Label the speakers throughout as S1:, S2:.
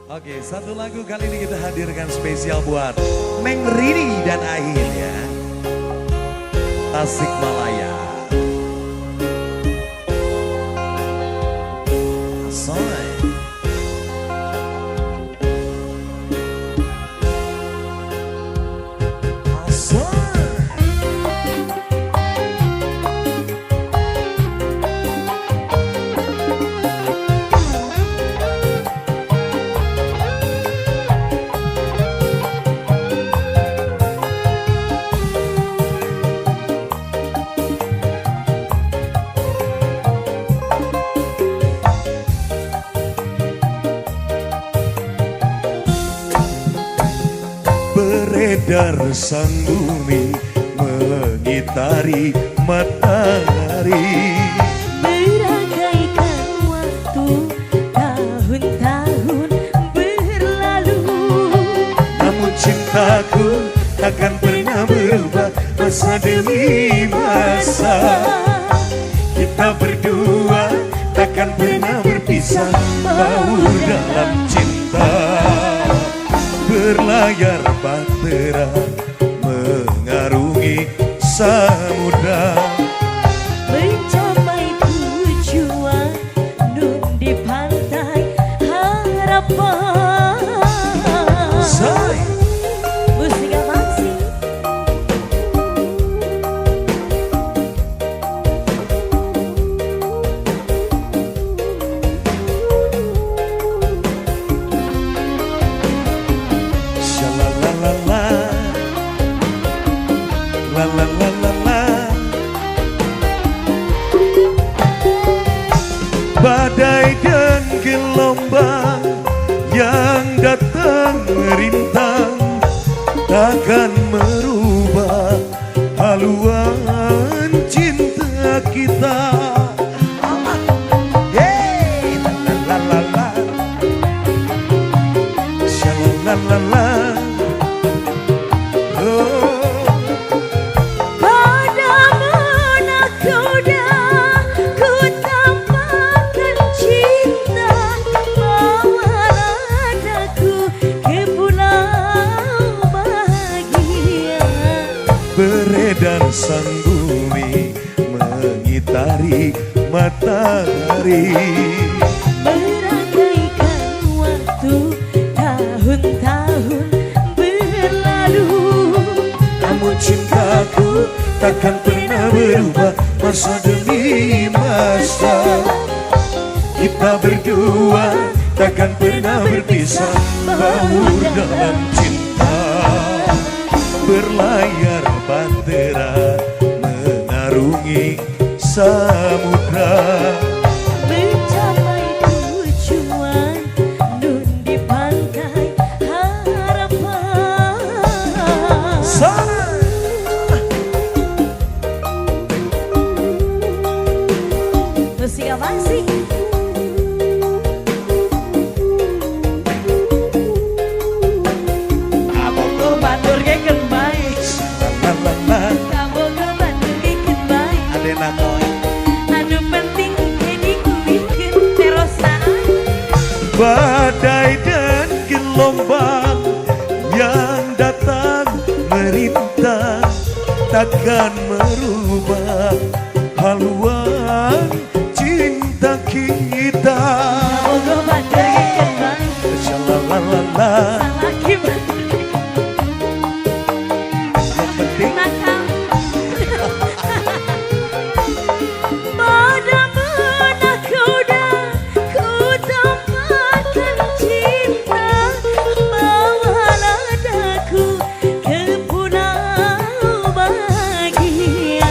S1: Oke, satu lagu kali ini kita hadirkan spesial buat Neng Rini dan Ain ya. Tasikmalaya. Asoy. Beredar sang bumi mengitari matahari,
S2: beragaikan waktu tahun-tahun berlalu.
S1: namun cintaku takkan pernah berubah masa demi masa. Kita berdua takkan pernah berpisah, baur dalam cinta. Berlayar bahtera mengarungi samudra,
S2: Mencapai tujuan nun di pantai harapan.
S1: say.
S2: Musik apaan sih?
S1: Shalalalala, la la la la la. Badai dan gelombang yang datang merintang takkan merubah haluan cinta kita. Hey, la la la la, shalalalala.
S2: Pada menakoda ku tampakkan cinta, bawalah daku ke pulau bahagia.
S1: Beredar sang bumi mengitari matahari,
S2: Beragaikan waktu tahun-tahun berlalu.
S1: namun cintaku takkan pernah berubah masa demi masa. Kita berdua takkan pernah berpisah, baur dalam cinta. Berlayar bahtera mengarungi samudra,
S2: Mencapai tujuan nun di pantai harapan. Musik apaan sih? Kamu ke Batur geken baik,
S1: la
S2: kamu ke Batur geken baik.
S1: adena koy.
S2: Anu penting jadi kubikin terosaan.
S1: Badai dan gelombang yang datang merintang takkan merubah haluan cinta kita.
S2: Kamu ke Batur geken baik,
S1: Shalalalala,
S2: salah gimana?
S1: yang penting
S2: Nakal. Pada menakoda ku tampakkan cinta, bawalah daku ke pulau bahagia.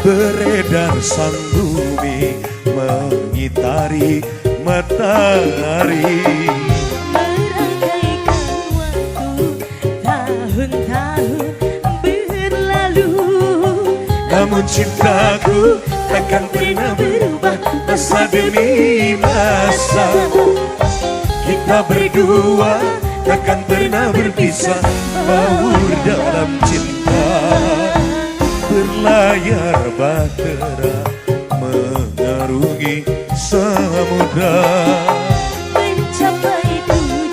S1: beredar sang bumi mengitari matahari,
S2: Beragaikan waktu tahun-tahun berlalu.
S1: namun cintaku takkan pernah berubah masa demi masa. Kita berdua takkan pernah berpisah, baur dalam cinta. Berlayar bahtera mengarungi samudra,
S2: Mencapai tujuan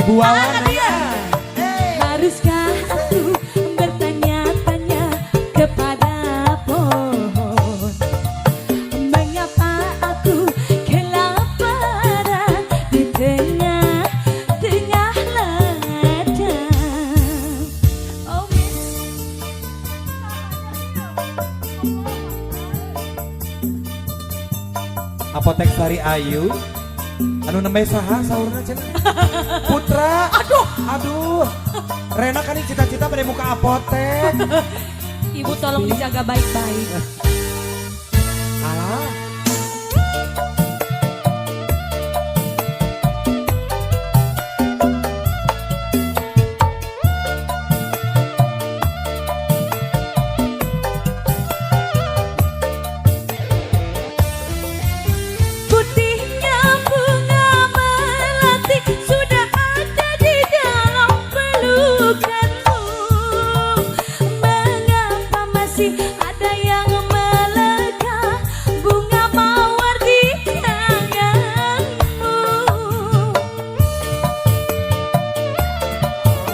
S1: Ibu Wawan ya.
S2: Haruskah aku bertanya-tanya kepada pohon, mengapa aku kelaparan di tengah-tengah ladang? Oh miss,
S1: Apotek Sari Ayu. Anu nembe saha saurna cenah? Putra. Aduh. Rena kan ini cita-cita pada muka apotek.
S2: ibu tolong dijaga baik-baik.
S1: Alah.
S2: Putihnya bunga melati sudah ada di dalam pelukanmu. Mengapa masih ada yang melekat bunga mawar di tanganmu?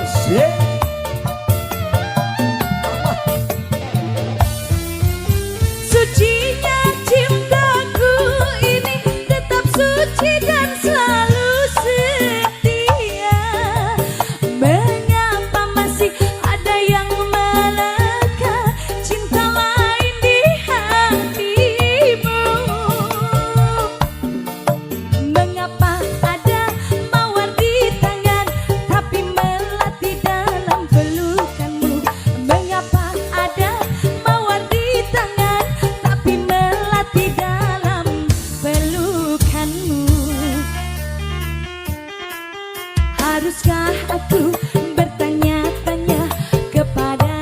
S1: Asik.
S2: Sucinya cintaku ini tetap suci dan selalu setia. Mengapa masih ada yang melekat cinta lain di hatimu? Mengapa ada mawar di tangan tapi melati dalam pelukanmu? Mengapa ada mawar di tangan tapi melati dalam pelukanmu? Haruskah aku bertanya-tanya kepada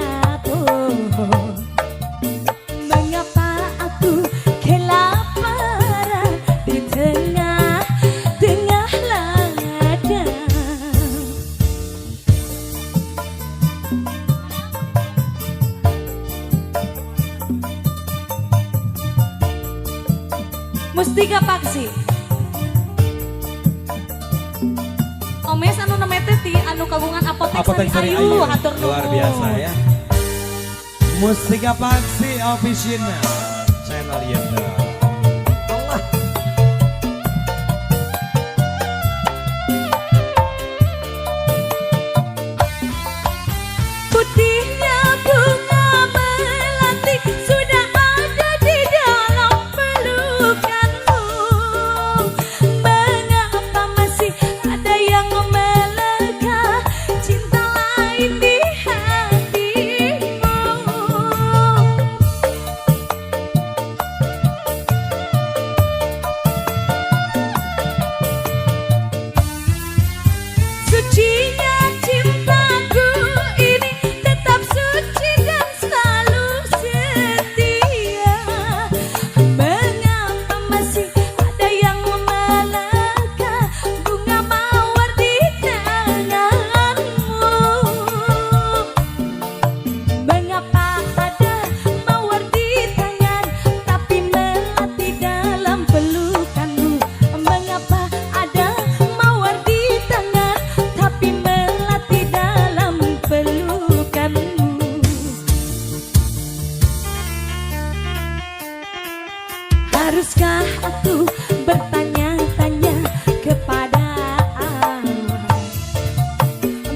S2: pohon, mengapa aku kelaparan di tengah-tengah ladang? Mustika Paksi. Omes anu namanya ti anu kagungan apotek
S1: Apotek
S2: Sari
S1: Sari
S2: Ayu,
S1: Ayu.
S2: hatur nuhun.
S1: Luar biasa ya. Mustika Paksi Official channel YouTube. Allah.
S2: Putihnya bunga melati sudah ada di dalam pelukanmu. Mengapa masih ada yang melekat cinta lain di hatimu? Sucinya cintaku ini tetap suci dan selalu setia. Mengapa masih ada yang melekat bunga mawar di tanganmu? Mengapa ada mawar di tangan tapi melati dalam pelukanmu? Mengapa ada mawar di tangan tapi melati dalam pelukanmu? Haruskah aku bertanya-tanya kepada awan,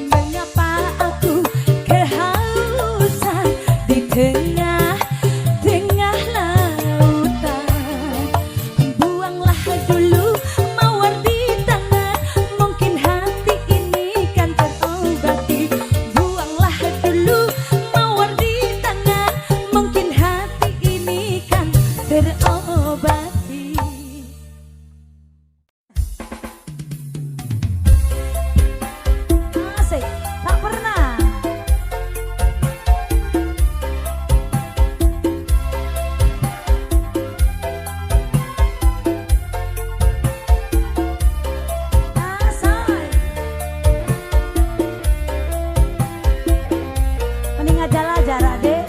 S2: mengapa aku kehausan di tengah-tengah lautan? Buanglah dulu mawar di tangan, mungkin hati ini kan terobati. Buanglah dulu mawar di tangan, mungkin hati ini kan terobati. Asik, tak pernah. Asai. Mending aja lah jarak deh.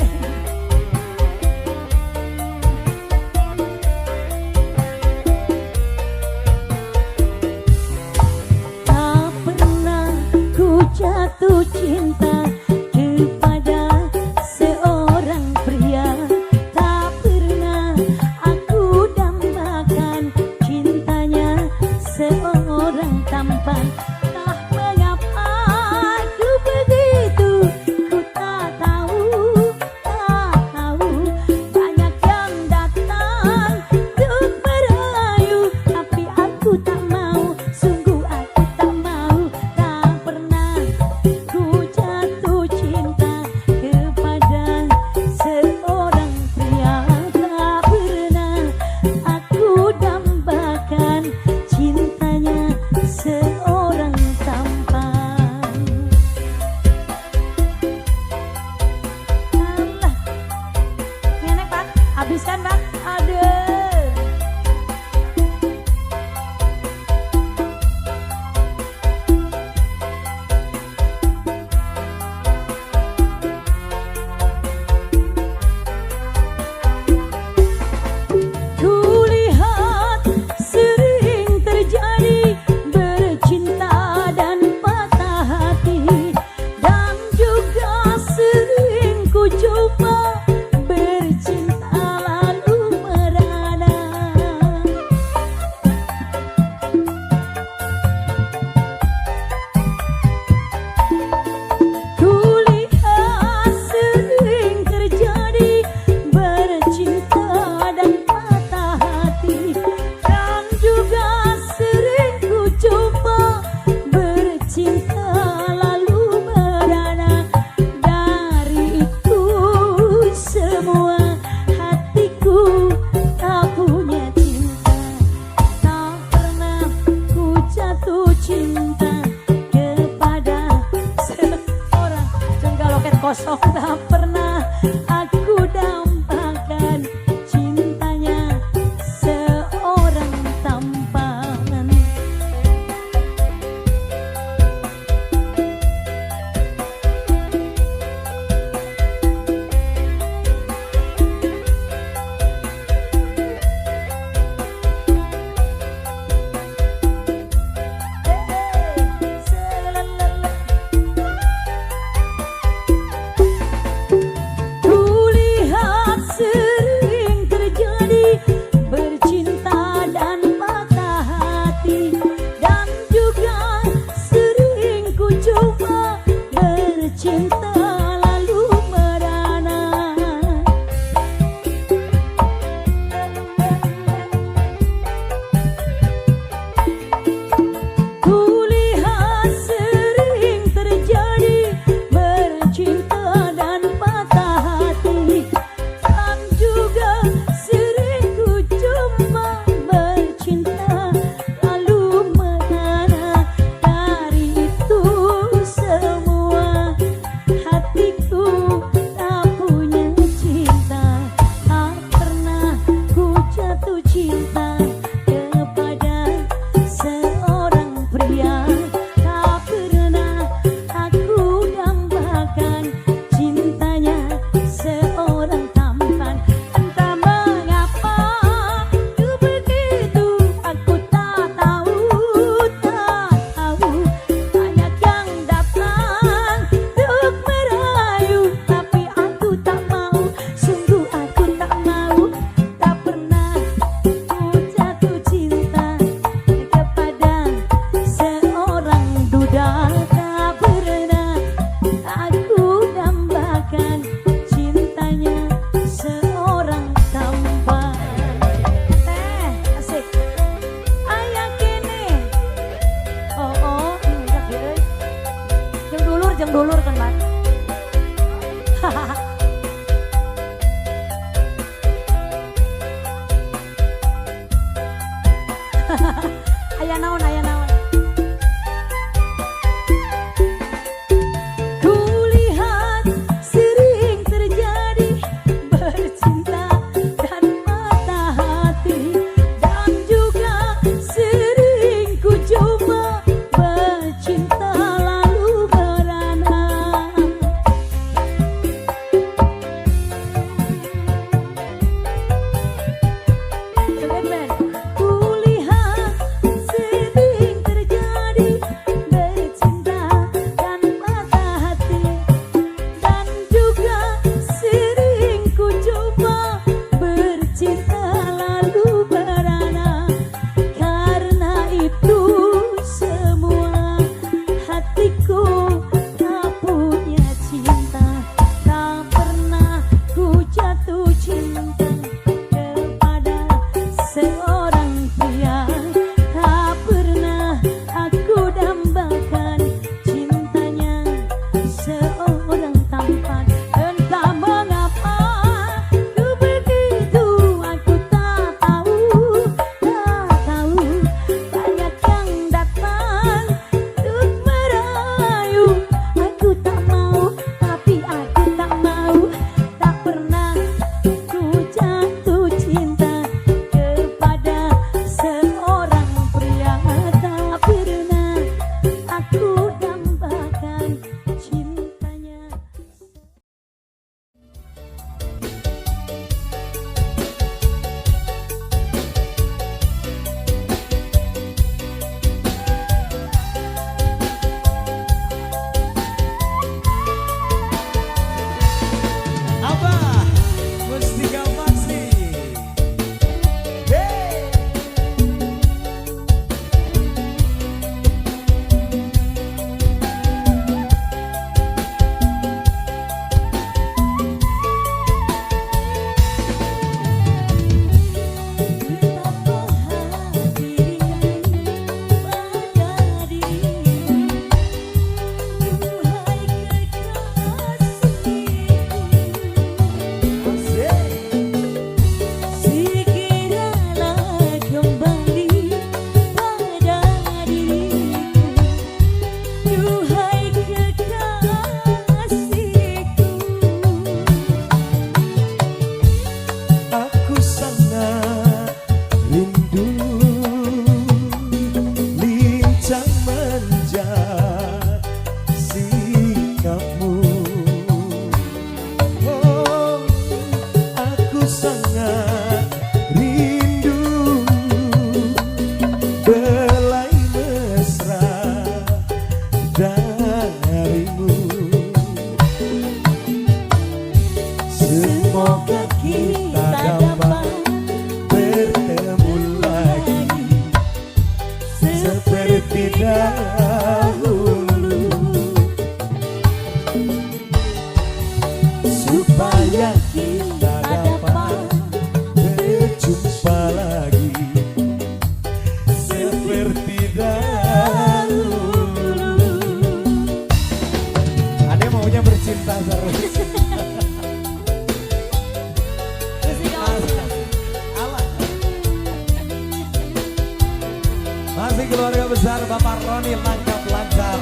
S1: kasih keluarga besar Bapak Roni Langkap Lancar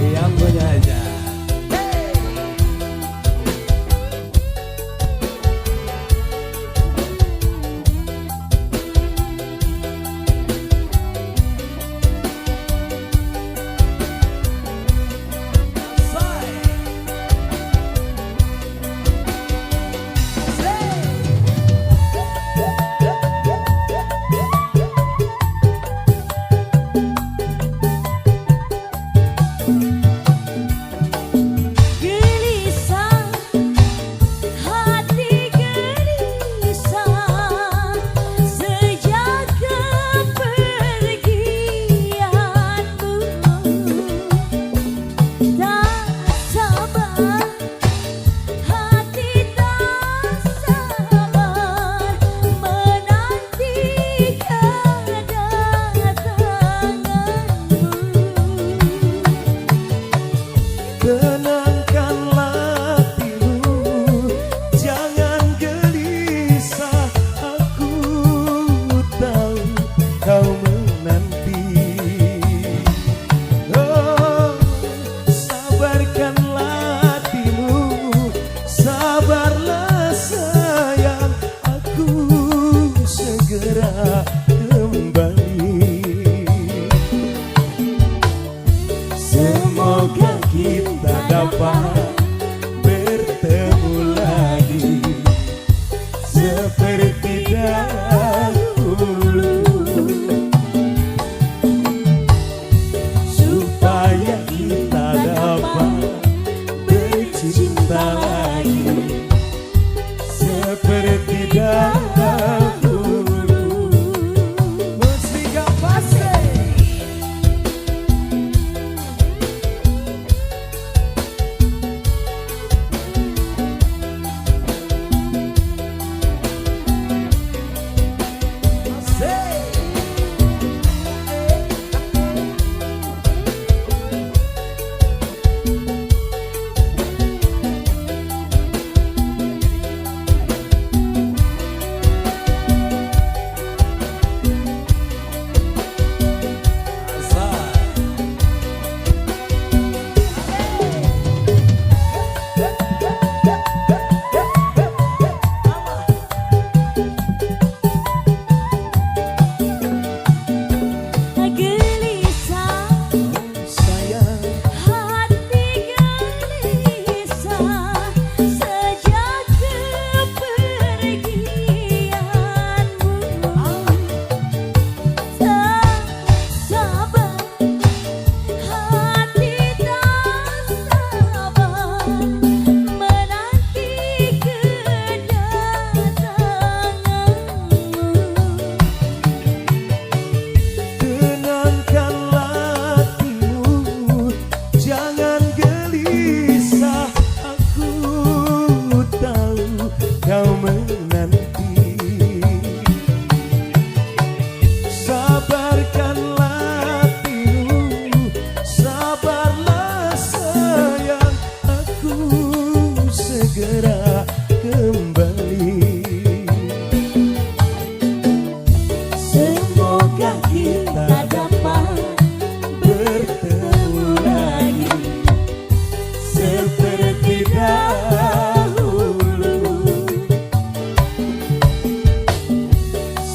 S1: yang punya aja.
S3: Semoga kita dapat bertemu lagi seperti dahulu, supaya kita dapat bercinta lagi seperti dahulu.
S1: Musika Pasir.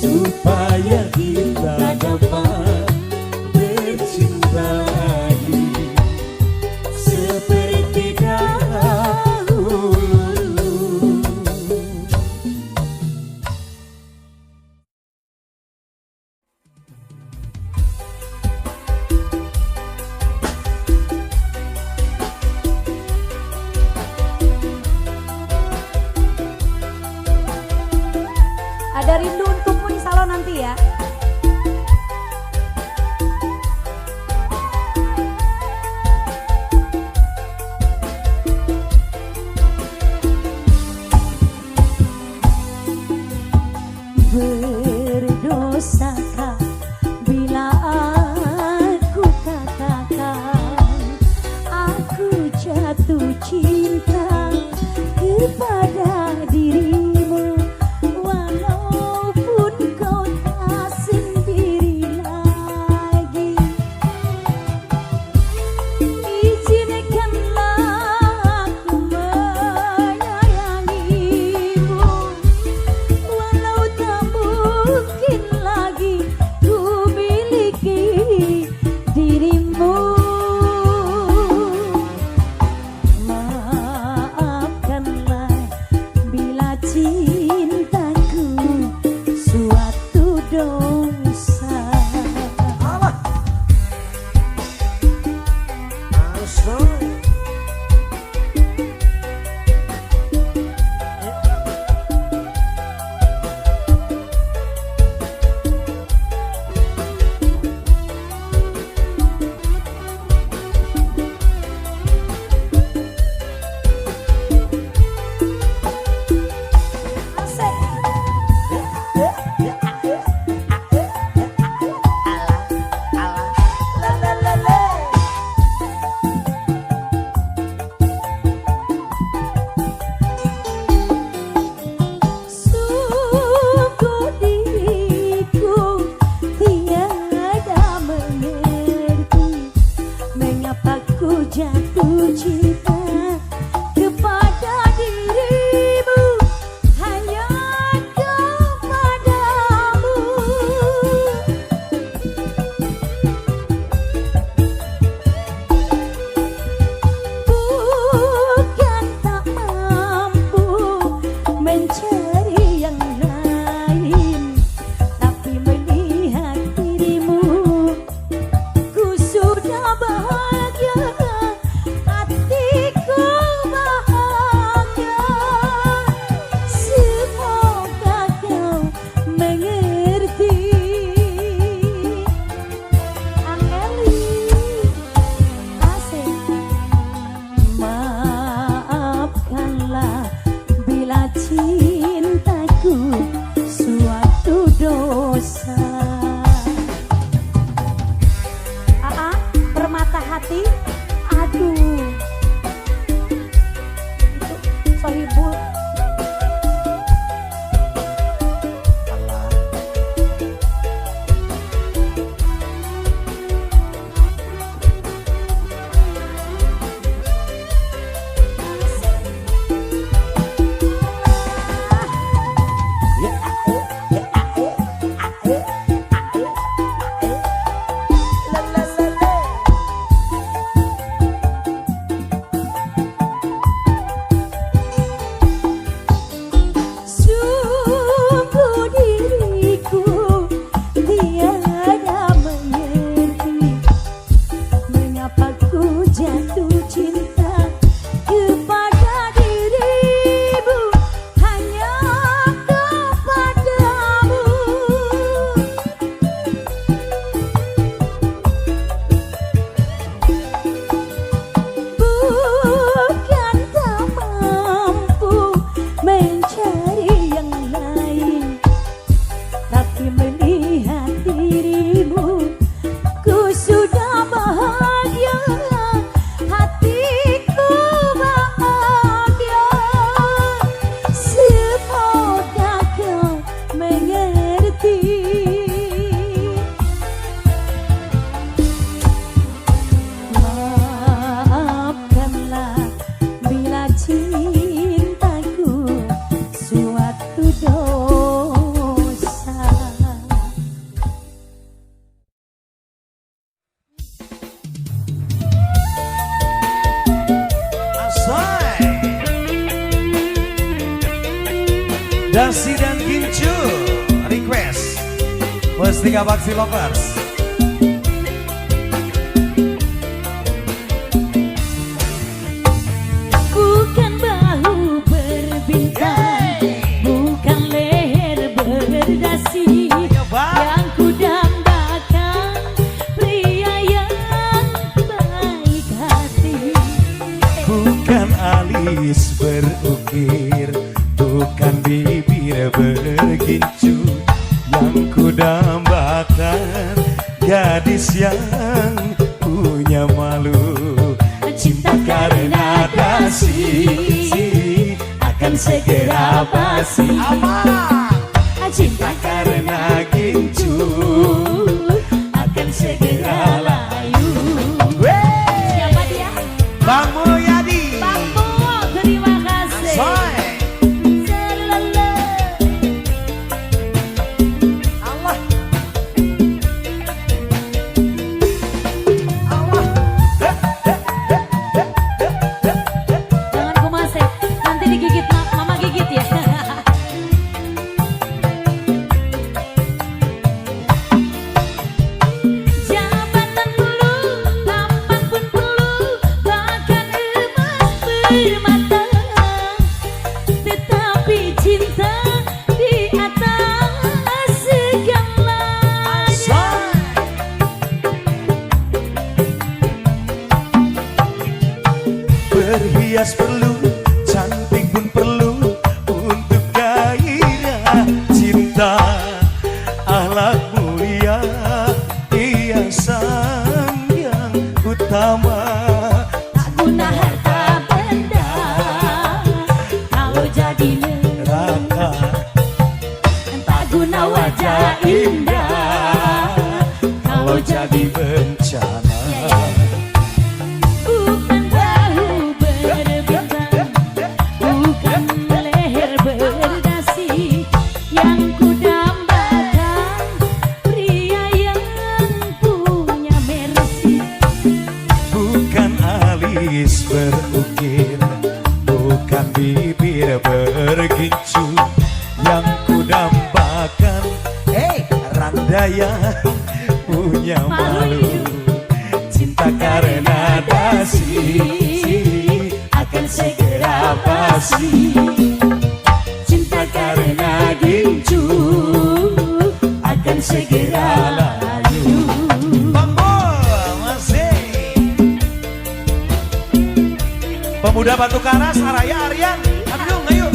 S3: Supaya kita dapat bercinta lagi seperti dahulu.
S2: Ada rindu untukmu insya Allah nanti ya.
S3: Berdosakah bila aku katakan aku jatuh cinta kepada dirimu, walaupun kau tak sendirilah. dosa. Permata hati, aduh. Itu Sohibul.
S1: Dasi dan Gincu request Mustika Baksi Lovers.
S3: Bukan bahu berbintang, bukan leher berdasi, yang ku dambakan pria yang baik hati.
S1: Bukan alis berukir, bukan bibir bergincu, yang ku dambakan gadis yang punya malu. Cinta karena dasi akan segera basi. Cinta karena gincu akan segera layu.
S3: Siapa dia?
S1: Bang Mulyadi.
S3: Bang Mu, terima kasih.
S1: Soy.
S3: Allah. Jangan kumasek, nanti digigit mama gigit ya. Jabatan dulu, tampan pun perlu, bahkan emas bermata. Tetapi cinta di atas segalanya.
S1: Berhias perlu, cantik pun perlu, untuk gairah cinta. Akhlak mulia, hiasan yang utama.
S3: Tak guna harta benda kalau jadi
S1: Raka,
S3: tak guna wajah indah
S1: kalau jadi bencana.
S3: bukan bahu berbintang, bukan leher berdasi, yang ku dambakan pria yang punya mercy.
S1: Bukan alis berukir, bukan bibir bergincu, yang ku dambakan randa yang punya malu. Cinta karena dasi akan segera basi. Cinta karena gincu akan segera layu. Pemuda Batu Karas, Araya Aryan, ayo.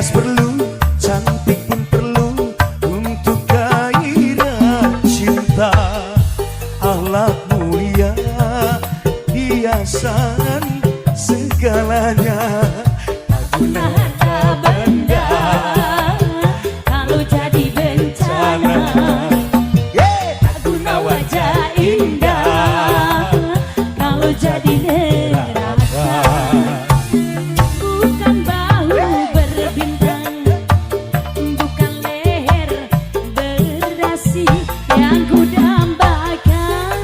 S1: Cerdas perlu, cantik pun perlu untuk gairah cinta. Akhlak mulia, hiasan segalanya. Tak guna benda
S3: kalau jadi bencana. Tak guna wajah indah kalau jadi neraka. Bukan bahu berbintang, bukan leher berdasi yang kudambakan,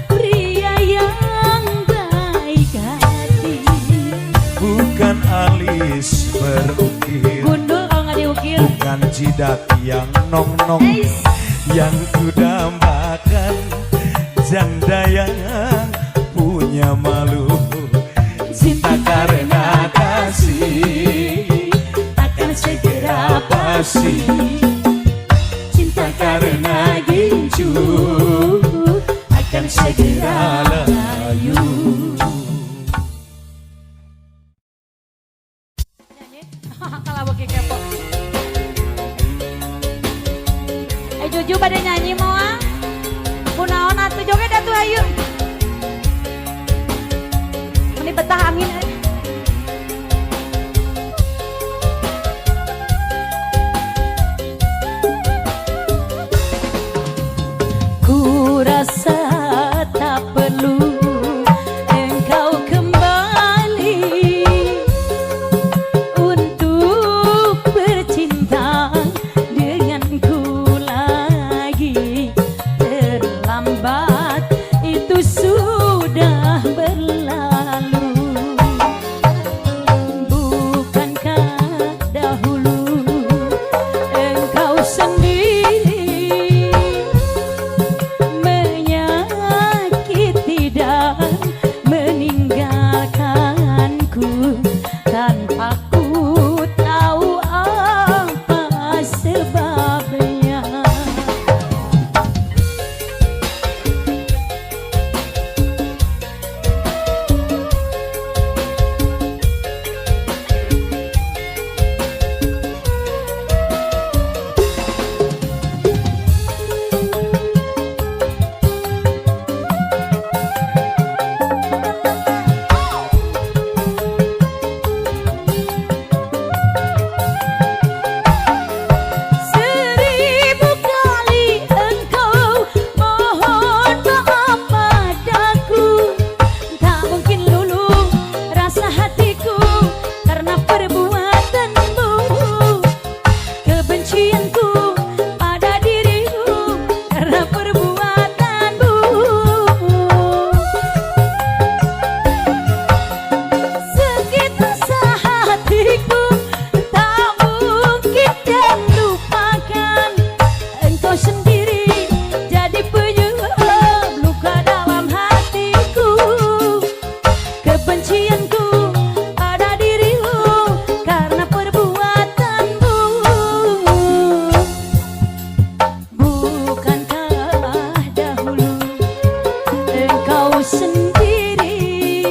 S3: pria yang baik hati.
S1: Bukan alis berukir,
S3: Gundul kalau nggak diukir.
S1: bukan jidat yang nong-nong, yang kudambakan janda yang punya malu. Cinta karena kasih akan segera pasti.
S3: Cinta karena gincu akan segera layu. Kalau bagi kepo. Juju pada nyanyi mau ah? Kunaon atuh joget atuh ayo. Ini betah angin. Ku rasa tak perlu engkau kembali untuk bercinta denganku lagi. Terlambat itu sudah berlalu. Bukankah dahulu engkau sendiri menyakiti dan meninggalkanku tanpa ku tahu apa sebabnya. Seribu kali engkau mohon maaf padaku, tak mungkin luluh rasa hatiku karena perbuatanmu. Kebencianku pada dirimu karena perbuatanmu. Sekitar hatiku tak mungkin dan lupakan. Engkau sendiri jadi penyebab luka dalam hatiku. Kebencianku pada dirimu karena perbuatanmu. Bukankah dahulu engkau sendiri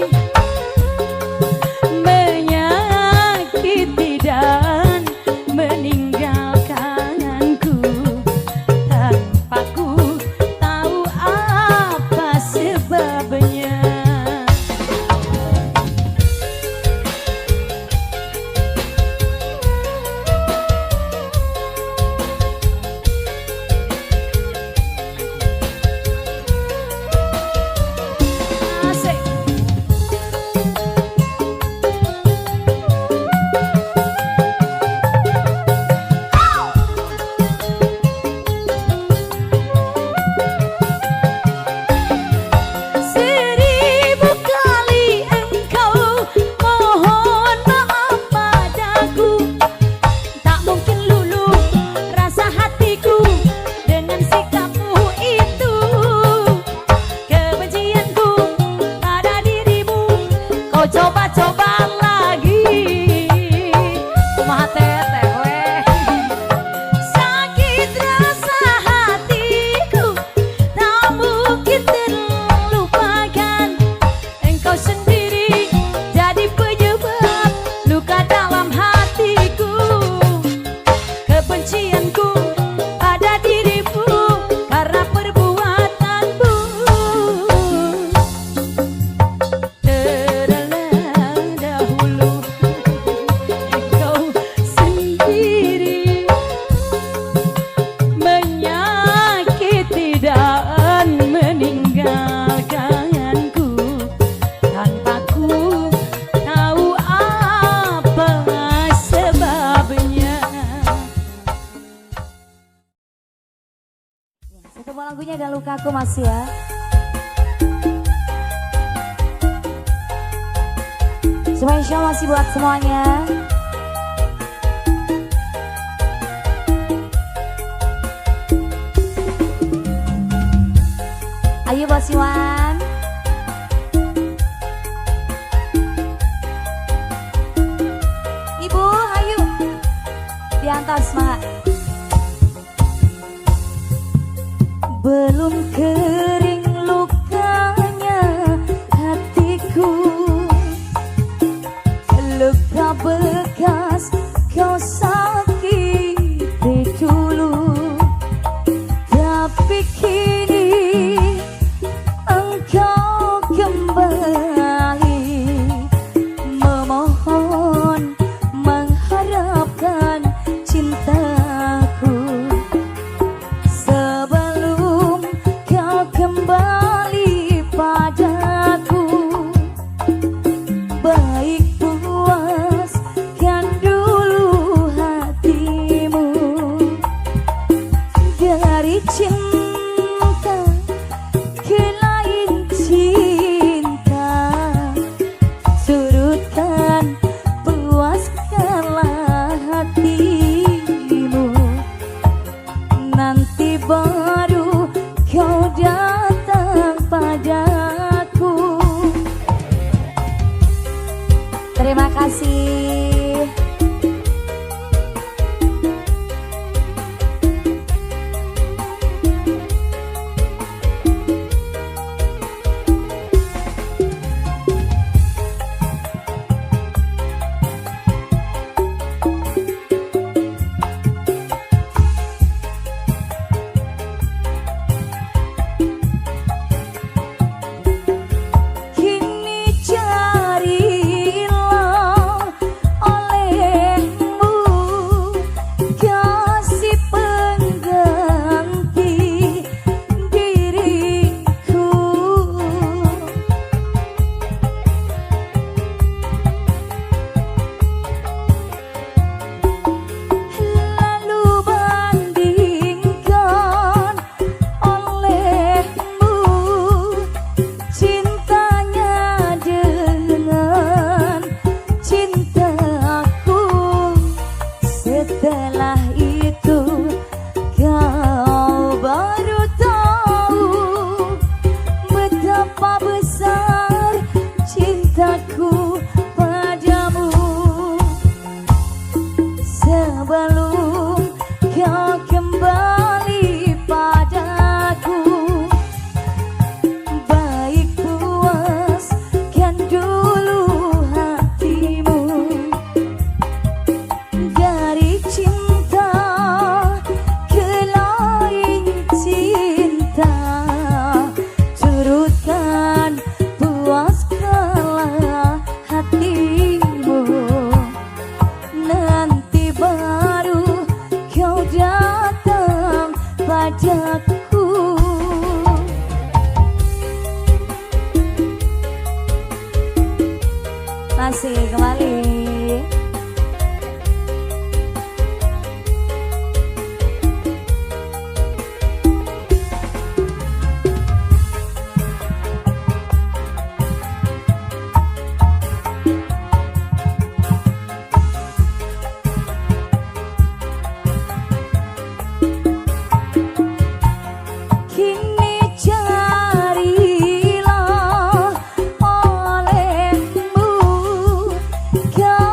S3: menyakiti dan meninggalkanku tanpa ku tahu apa sebabnya. lagunya ada lukaku Mas ya. Spesial masih buat semuanya. Ayo Bos Iwan. Ibu, ayo. Diantar semangat. Belum kering lukanya hatiku, luka bekas kau sakiti dulu, tapi kini engkau kembali memohon mengharapkan cintaku. Sebelum kau kembali padaku, baik puaskan dulu hatimu dari cinta ke lain cinta. Surutkan, puaskanlah hatimu, nanti baru kau datang padaku. Terima kasih. Kini carilah olehmu kasih pengganti diriku. Lalu bandingkan olehmu cintanya dengan cintaku. Setelah itu kau baru tahu betapa besar cintaku padamu. Sebelum kau kembali padaku, baik puaskan dulu hatimu dari cinta ke lain cinta. Turutkan, puaskanlah hatimu, nanti baru kau datang padaku. Masih kembali. Kini carilah olehmu kasih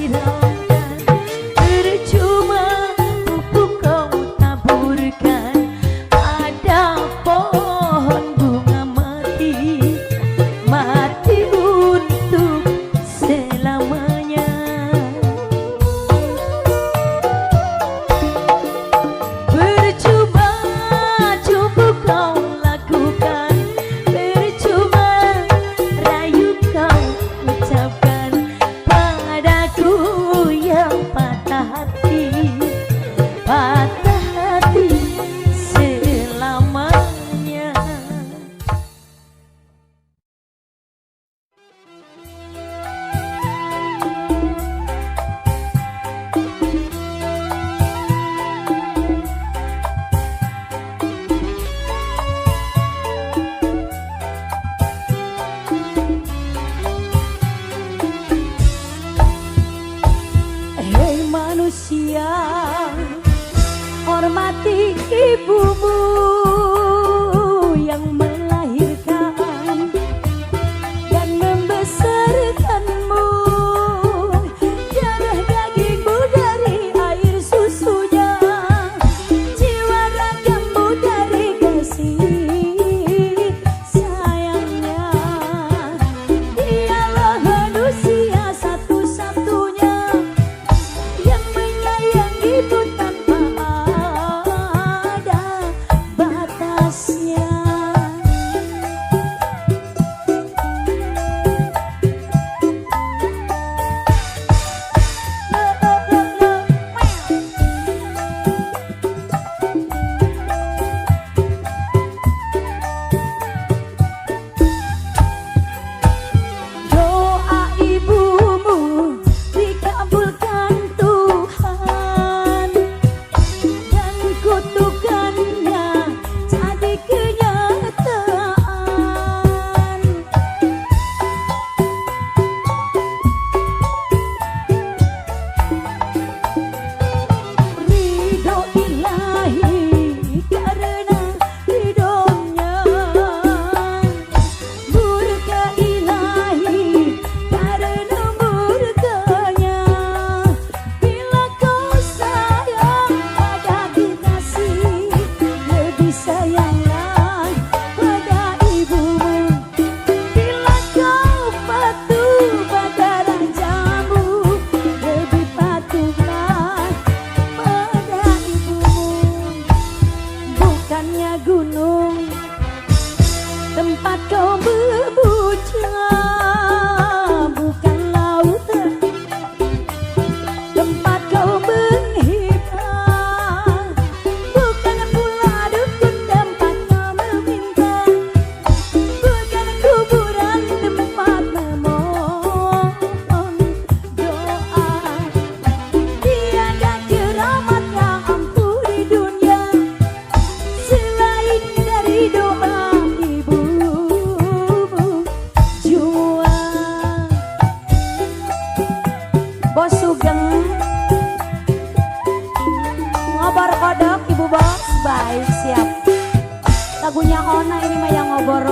S2: siramkan, percuma pupuk kau taburkan pada pohon bunga mati, mati untuk selamanya. Percuma cukup kau lakukan, percuma rayu kau ucapkan padaku yang patah hati selamanya. Hei manusia, hormati ibumu yang melahirkan dan membesarkanmu. Darah dagingmu dari air susunya, jiwa ragamu dari kasih sayangnya. Dialah manusia satu-satunya yang menyayangi ibu tanpa ada batasnya. Doa ibumu dikabulkan Tuhan dan kutukannya jadi kenyataan. Ridho ilahi karena ridhonya, murka ilahi karena murkanya. Bila kau sayang pada kekasih, lebih sayanglah pada ibumu. Bila kau patuh pada rajamu, lebih patuhlah pada ibumu. Bukannya gunung tempat kau berbuca, bukan lautan tempat kau menghibah, bukan pula dukun tempat kau meminta, bukan kuburan tempat memohon doa. Tiada keramat yang ampuh di dunia selain dari doa ibumu jua. Bos Sugeng ngobor kodok ibu bos. Baik, siap. Lagunya Ona ini mah yang ngobor.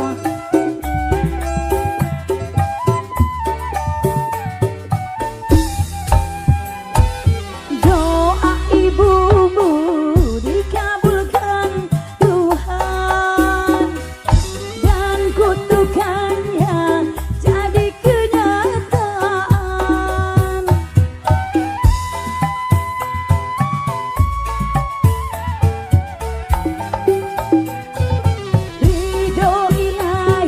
S2: Doa ibumu dikabulkan Tuhan dan kutukannya jadi kenyataan. Ridho ilahi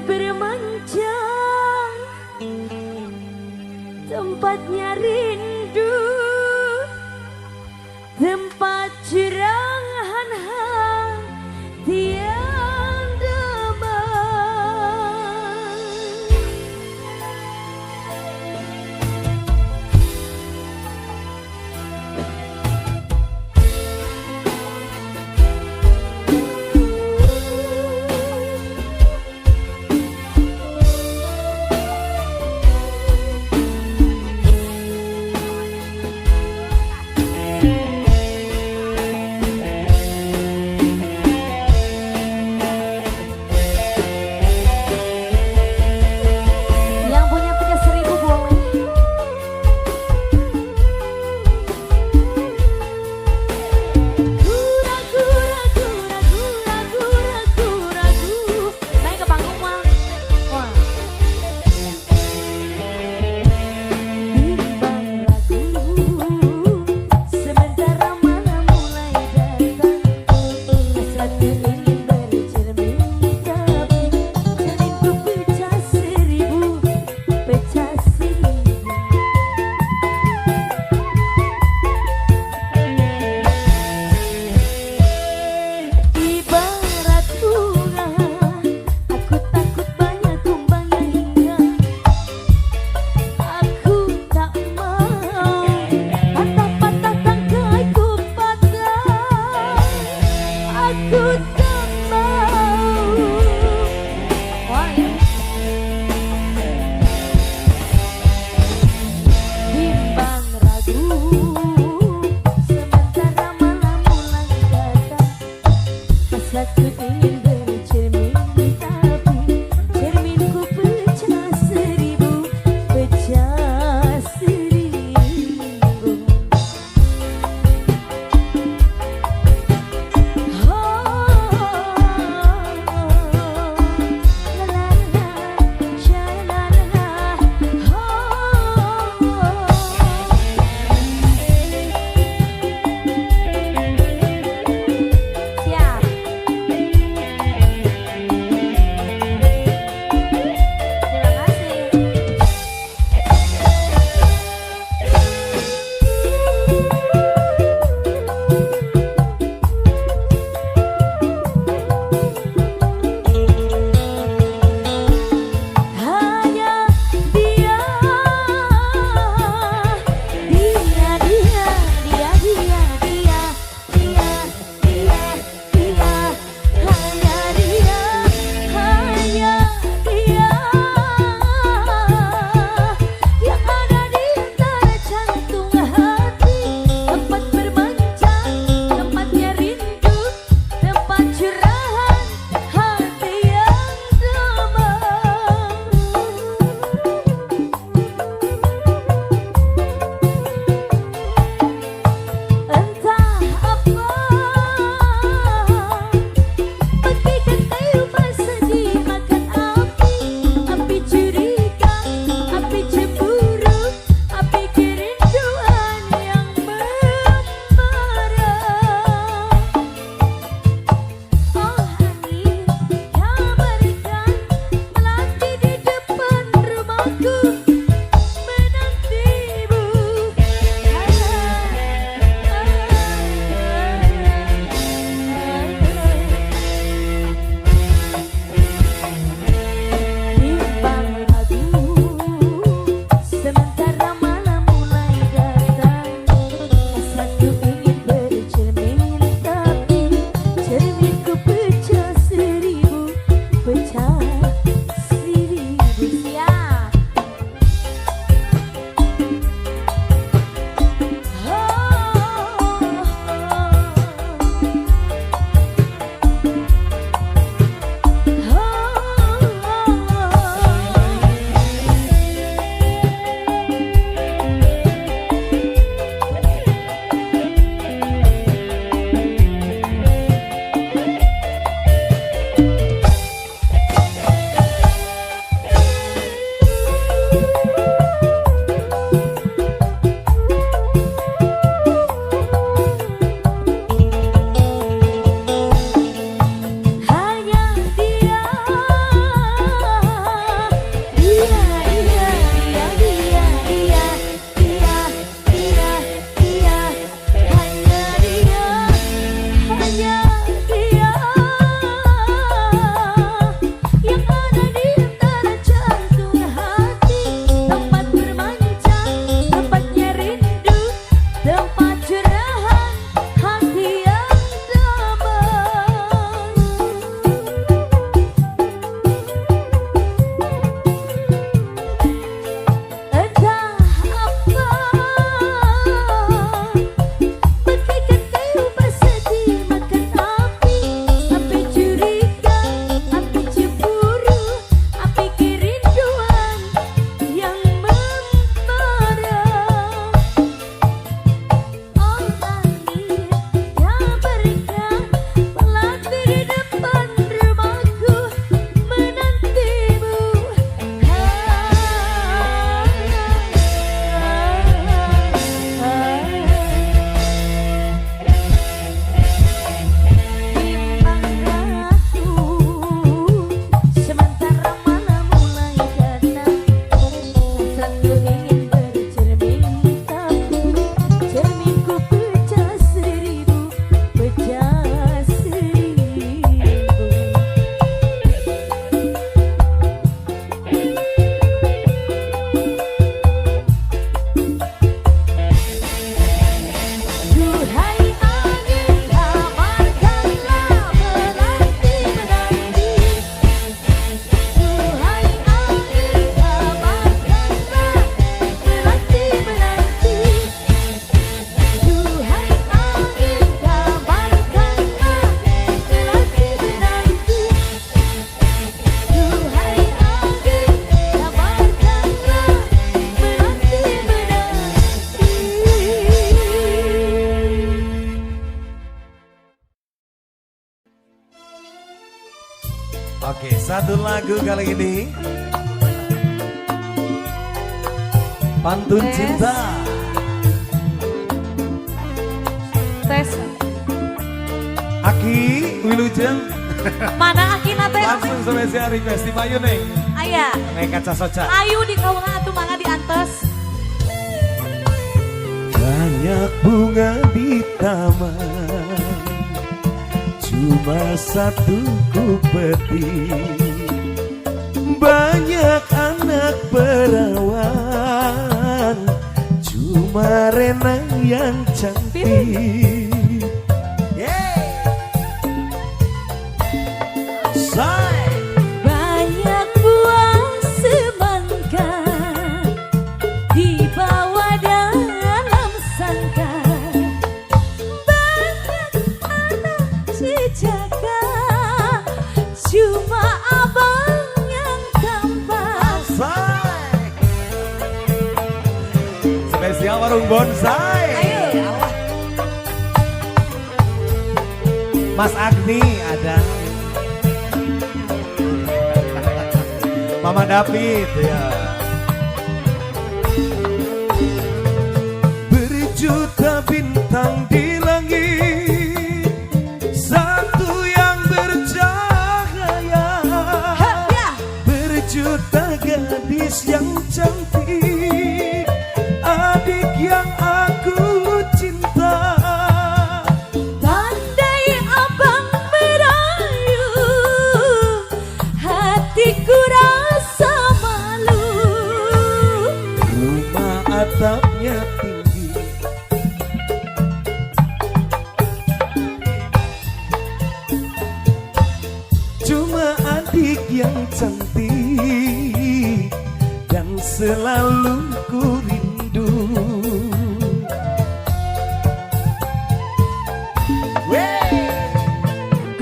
S2: bermancang, tempatnya rindu, tempat curahan hati yang damai.
S1: Satu lagu kali ini Pantun
S3: Tes.
S1: Cinta.
S3: Tes.
S1: Aki Wilujeng
S3: Mana akina teh?
S1: langsung spesial request di Mayu Neng.
S3: Aya.
S1: Neng kaca soca.
S3: Ayu di kaula atuh mangga diantos.
S1: Banyak bunga di taman, cuma satu ku petik. Banyak anak perawan, cuma Rena yang cantik. Say.
S3: Banyak buah semangka dibawa dalam sangka. Banyak anak sejaka, cuma abang yang tampan.
S1: Bonsai. Spesial warung bonsai.
S3: Ayo.
S1: Mas Agni ada. Mama David ya. Berjuta bintang di langit, satu yang bercahaya. Berjuta gadis yang cantik, adik yang aku cinta.
S3: Pandai abang merayu, hatiku rasa malu.
S1: Rumah atapnya tinggi, cuma adik yang cantik dan selalu ku rindu.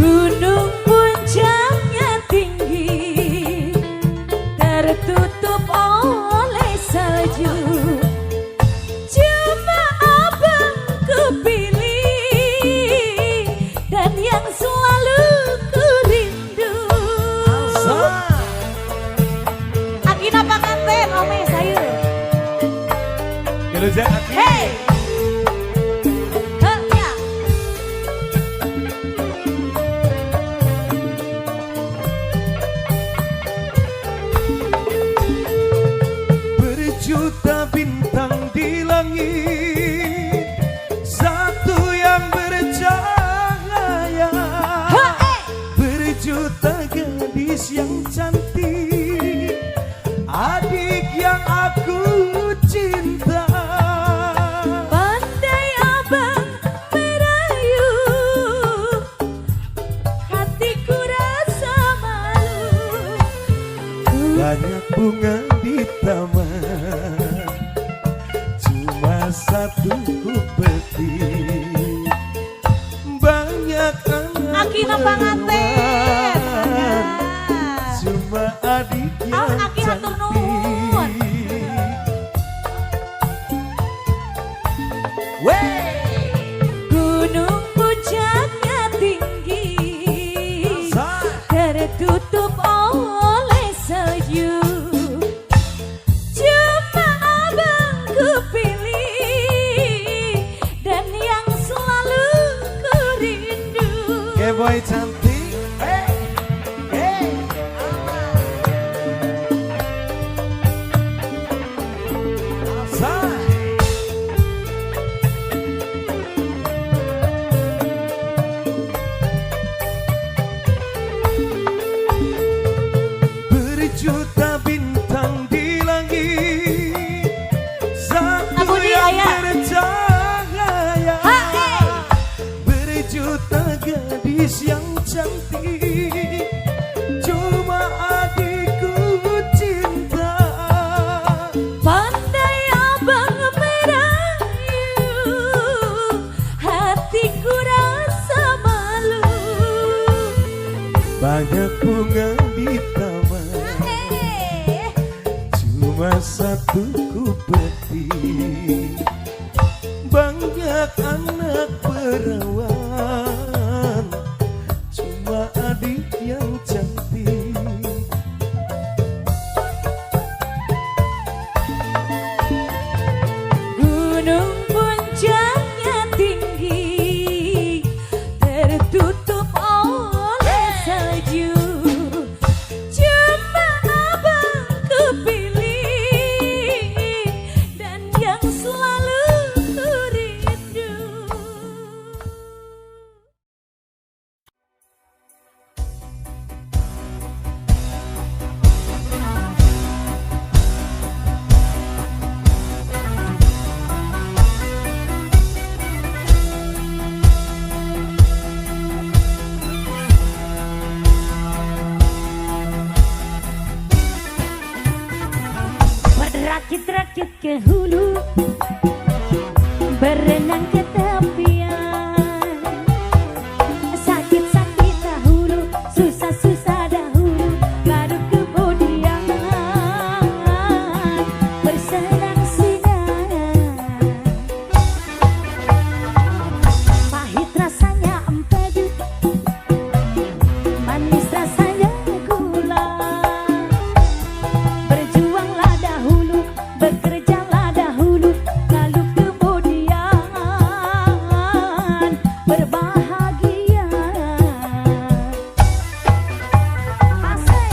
S3: Gunung puncaknya tinggi, tertutup oleh salju. Cuma abang kupilih, dan yang selalu ku rindu. Agina panganten, ome sayur.
S1: Wilujeng Aki.
S3: Hey! Ya.
S1: Berjuta bintang di langit, satu yang bercahaya. Berjuta gadis yang cantik, adik yang aku cinta.
S3: Pandai abang merayu, hatiku rasa malu.
S1: Banyak bunga di taman, cuma satu ku petik. Banyak anak
S3: Akina panganten.
S1: perawan, cuma adik yang
S3: Aki hatur nuhun. Gunung puncaknya tinggi, tertutup oleh salju. Cuma abang kupilih, dan yang selalu ku rindu.
S1: Boy cantik. Berjuta bintang di langit, satu
S3: Abudi
S1: yang
S3: aya.
S1: bercahaya. Berjuta gadis yang cantik, cuma adikku cinta.
S3: Pandai abang merayu, hatiku rasa malu.
S1: Banyak bunga di taman, cuma satu ku petik. Banyak anak perawan, cuma adik yang cantik.
S2: ke hulu, berenang ke tepian. Sakit-sakit dahulu, susah-susah dahulu, baru kemudian bersenang-senang. Pahit rasanya empedu, manis rasanya gula. Berjuanglah dahulu, bekerjalah dahulu, lalu kemudian berbahagia. Asik.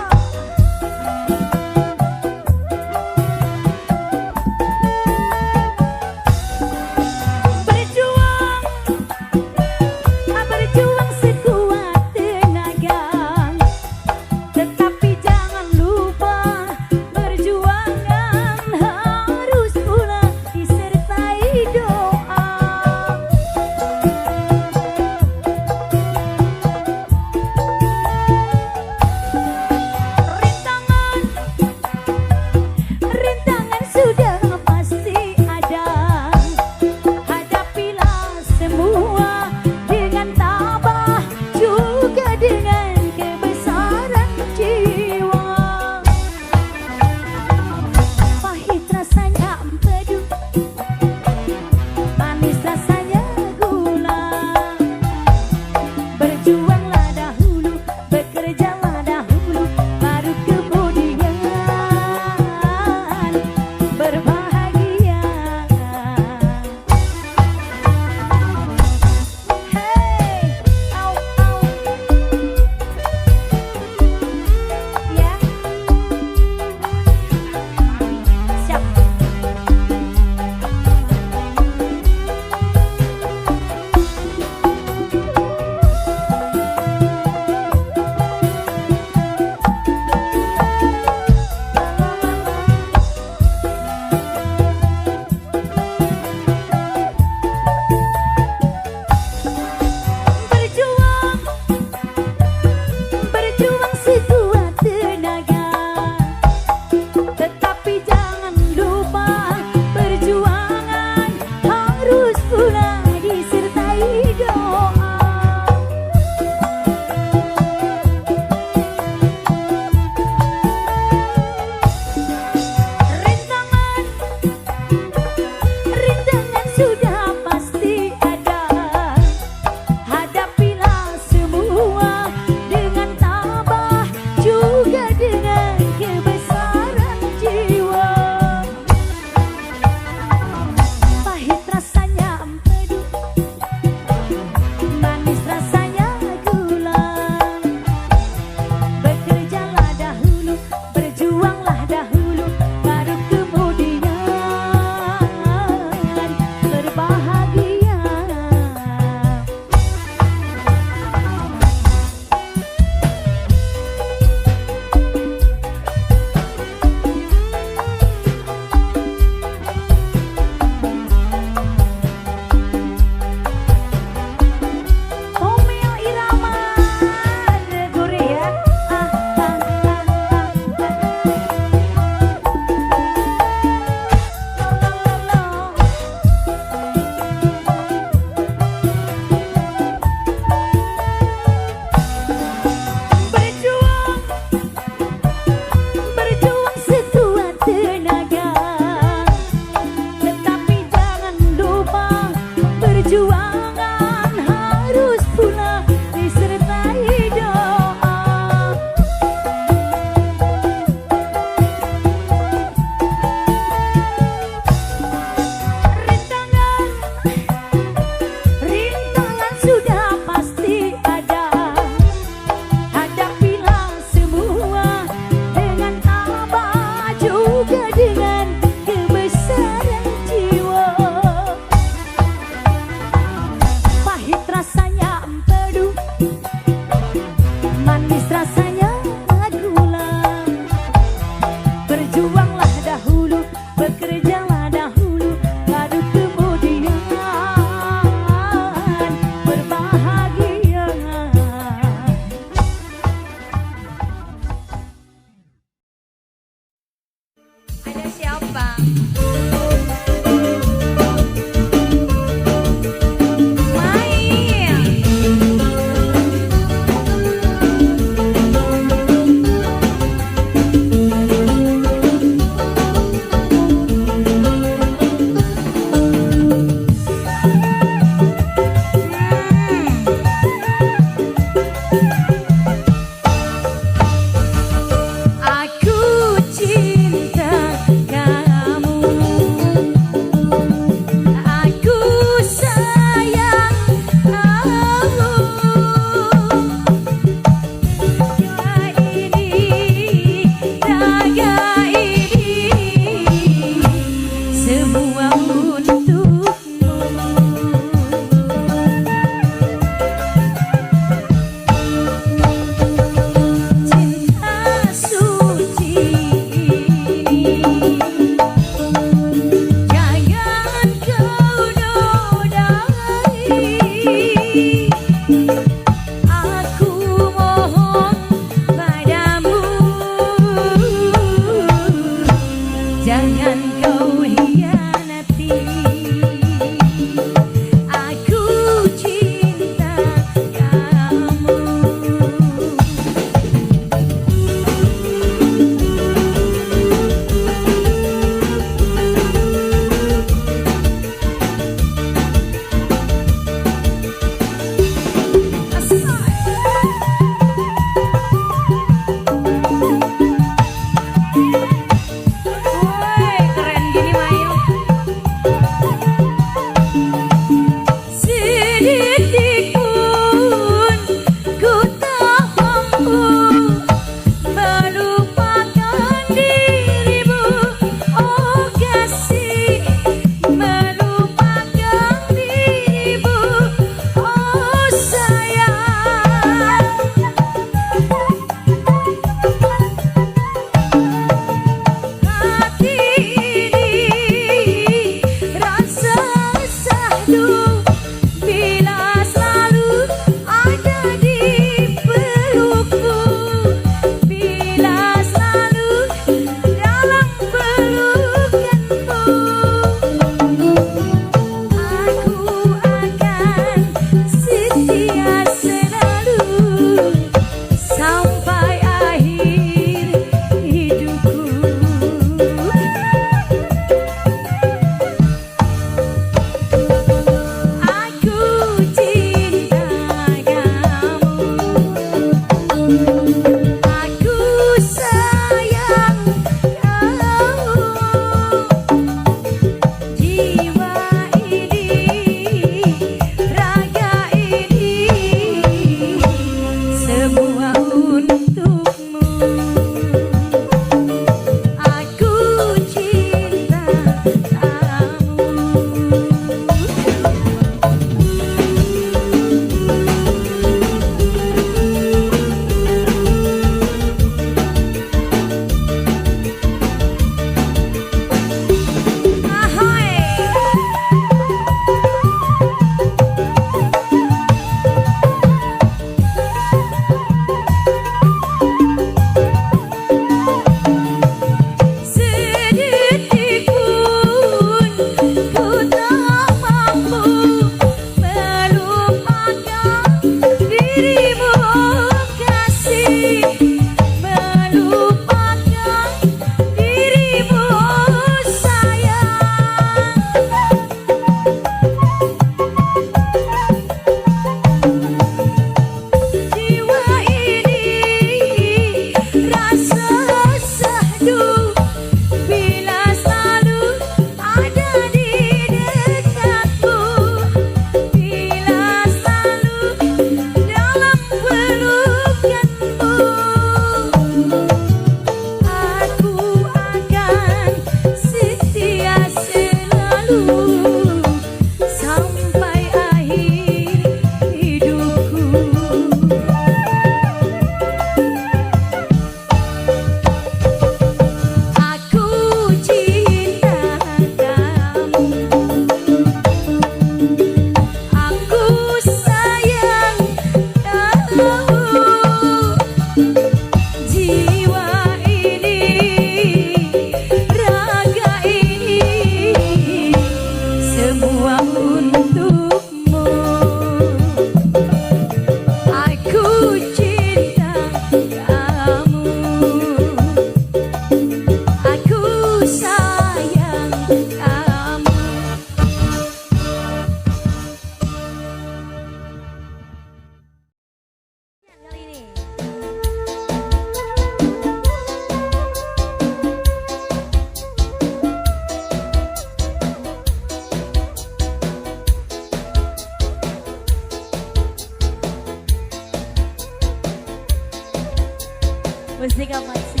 S2: Musik apa sih?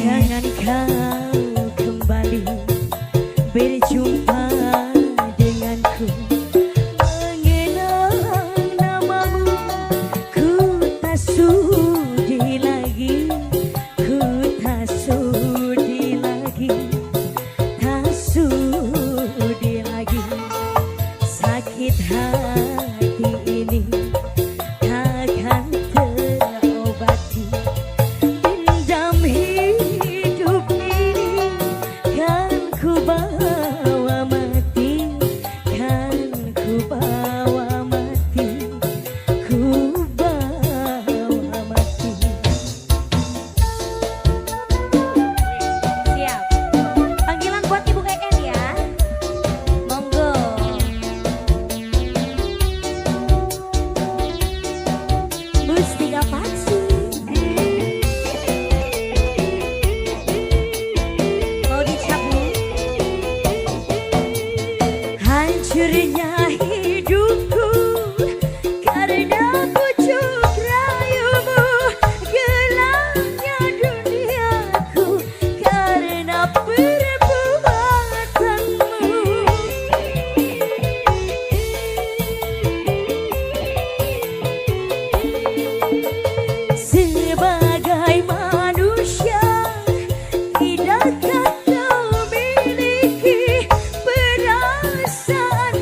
S4: Jangan kau kembali berjumpa denganku, mengenang namamu. Ku tak sudi lagi, ku tak sudi lagi, tak sudi lagi. Sakit hati ini takkan terobati. Dendam hidup ini kan ku bawa mati, kan ku bawa mati, ku bawa mati.
S2: Siap. Panggilan buat Ibu Keken ya. Monggo. Mustika Paksi. Mau dicabut?
S4: Hancurnya hidupku karena pucuk rayumu, gelapnya duniaku karena perbuatanmu. Sebagai manusia, tidakkah kau miliki perasaan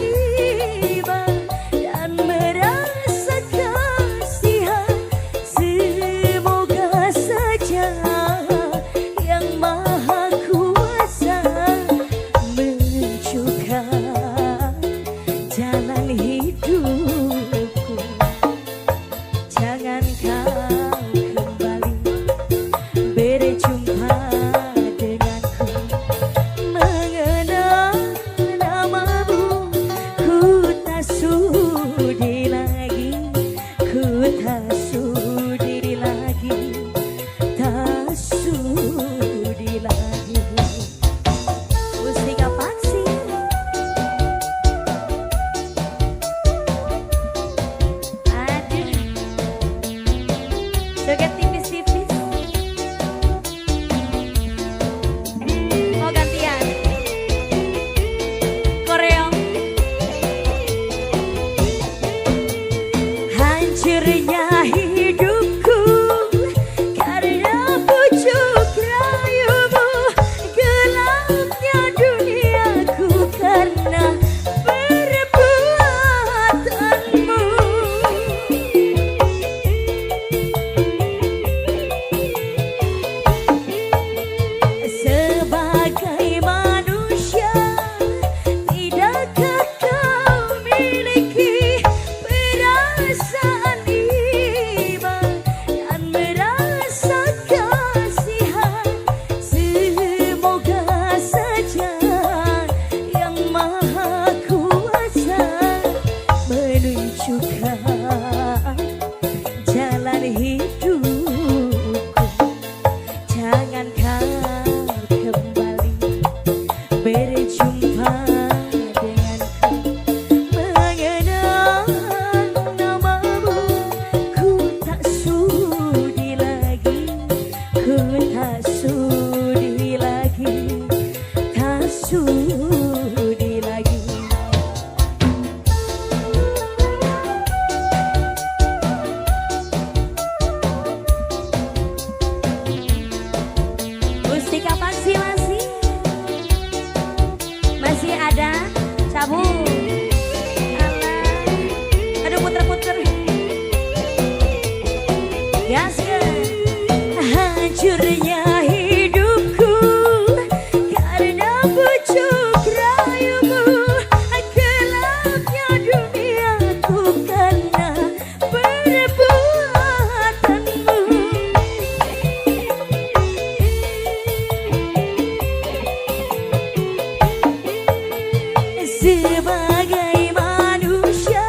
S4: sebagai manusia,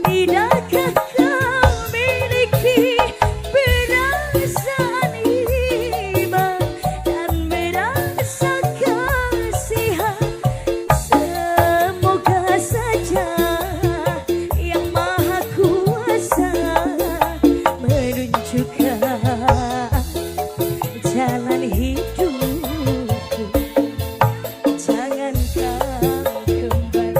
S4: tidakkah kau miliki perasaan iman dan merasa kasihan? Semoga saja Yang Maha Kuasa menunjukkan jalan hidupku. Jangan kau kembali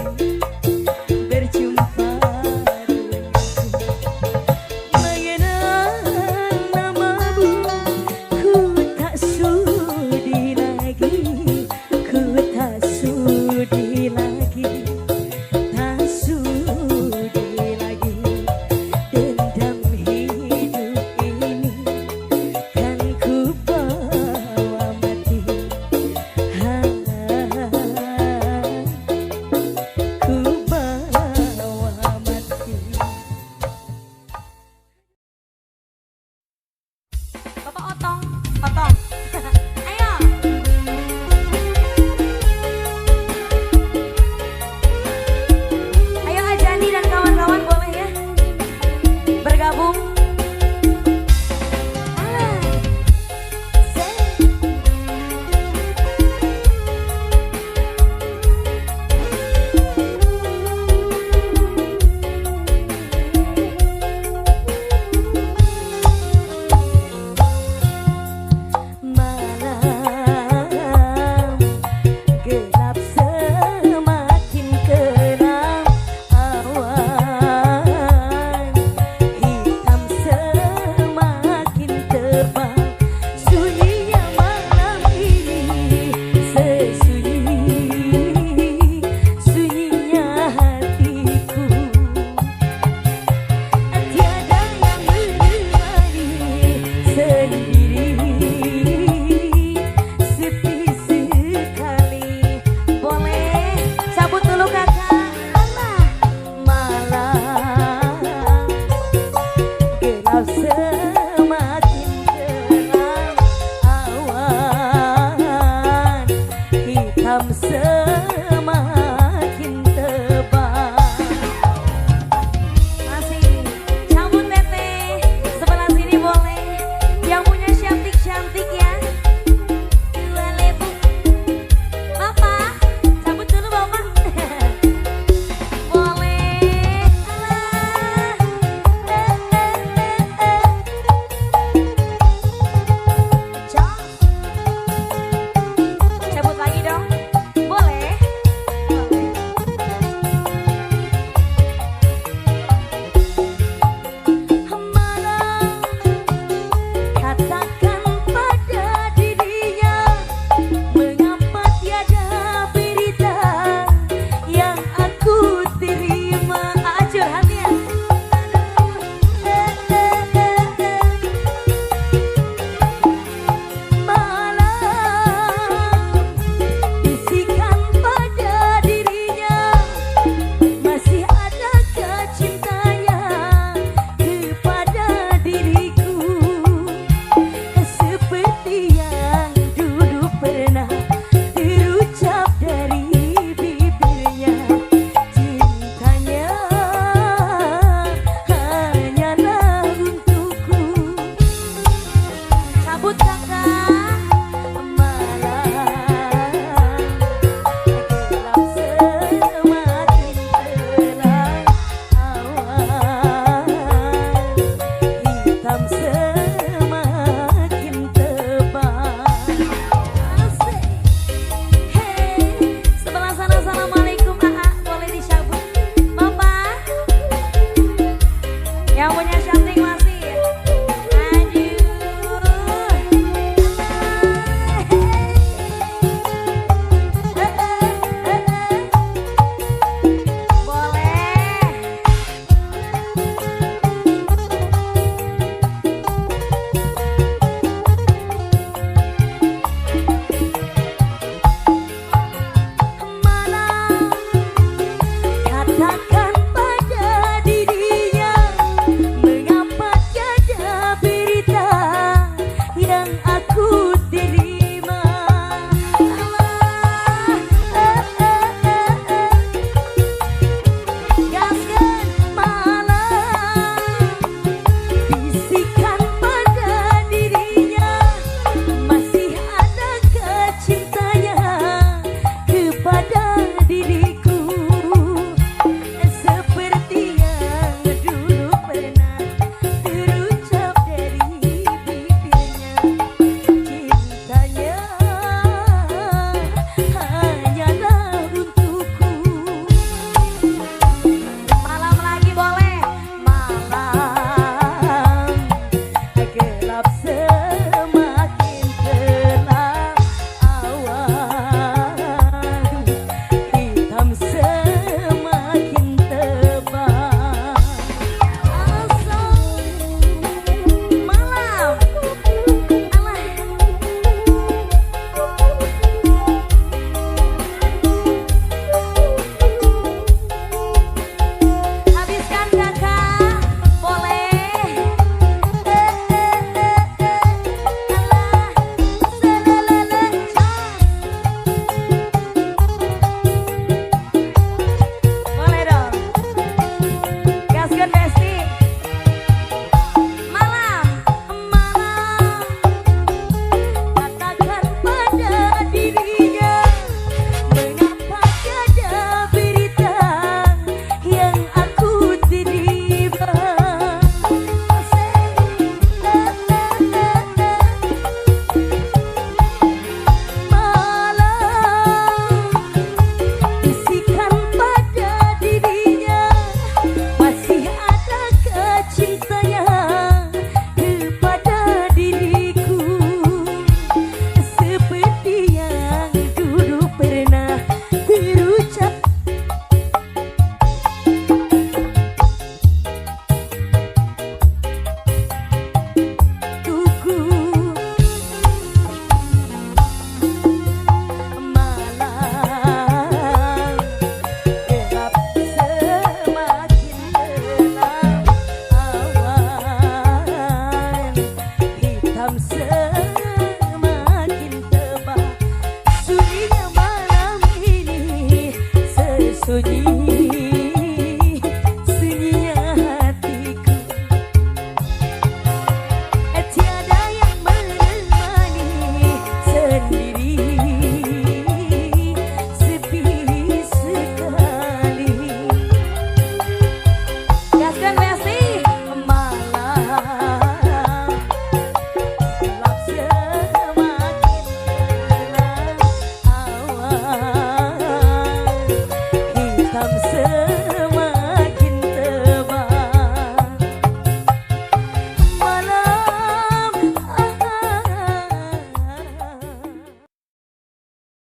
S4: sunyinya hatiku. Tiada yang menemani, sendiri, sepi sekali.
S3: Gaskan Besti.
S4: Malam gelap semakin terang, awan hitam